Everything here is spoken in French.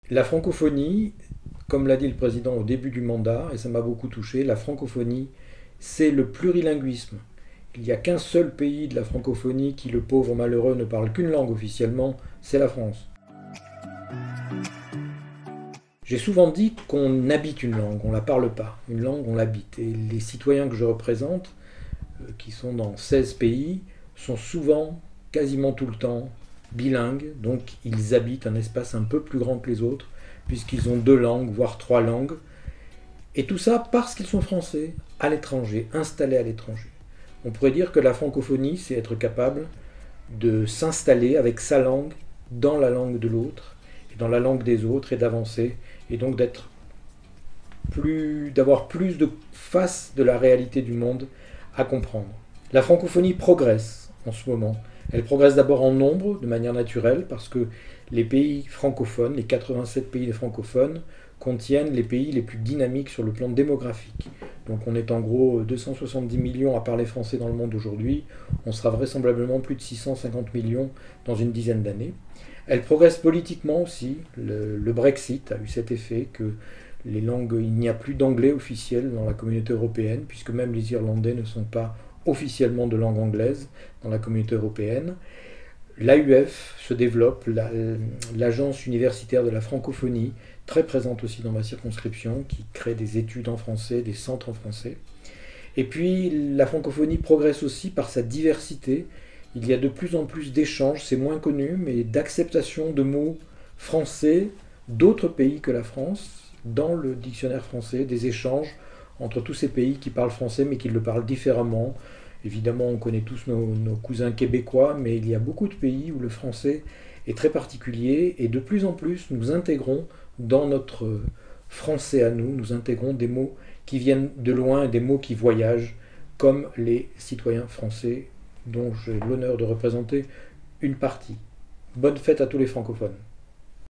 La francophonie, comme l'a dit le président au début du mandat, et ça m'a beaucoup touché, la francophonie, c'est le plurilinguisme. Il n'y a qu'un seul pays de la francophonie qui, le pauvre malheureux, ne parle qu'une langue officiellement, c'est la France. J'ai souvent dit qu'on habite une langue, on ne la parle pas. Une langue, on l'habite. Et les citoyens que je représente, qui sont dans 16 pays, sont souvent, quasiment tout le temps, bilingues. Donc ils habitent un espace un peu plus grand que les autres, puisqu'ils ont deux langues, voire trois langues. Et tout ça parce qu'ils sont français, à l'étranger, installés à l'étranger. On pourrait dire que la francophonie, c'est être capable de s'installer avec sa langue dans la langue de l'autre, et dans la langue des autres, et d'avancer, et donc d'avoir plus de face de la réalité du monde à comprendre. La francophonie progresse en ce moment. Elle progresse d'abord en nombre, de manière naturelle, parce que les pays francophones, les 87 pays francophones, contiennent les pays les plus dynamiques sur le plan démographique. Donc on est en gros 270 millions à parler français dans le monde aujourd'hui. On sera vraisemblablement plus de 650 millions dans une dizaine d'années. Elle progresse politiquement aussi. Le Brexit a eu cet effet que il n'y a plus d'anglais officiel dans la communauté européenne, puisque même les Irlandais ne sont pas officiellement de langue anglaise dans la communauté européenne. L'AUF se développe, l'agence universitaire de la francophonie, très présente aussi dans ma circonscription, qui crée des études en français, des centres en français. Et puis la francophonie progresse aussi par sa diversité. Il y a de plus en plus d'échanges, c'est moins connu, mais d'acceptation de mots français d'autres pays que la France dans le dictionnaire français, des échanges entre tous ces pays qui parlent français mais qui le parlent différemment. Évidemment, on connaît tous nos cousins québécois, mais il y a beaucoup de pays où le français est très particulier et de plus en plus nous intégrons dans notre français à nous, nous intégrons des mots qui viennent de loin et des mots qui voyagent, comme les citoyens français dont j'ai l'honneur de représenter une partie. Bonne fête à tous les francophones.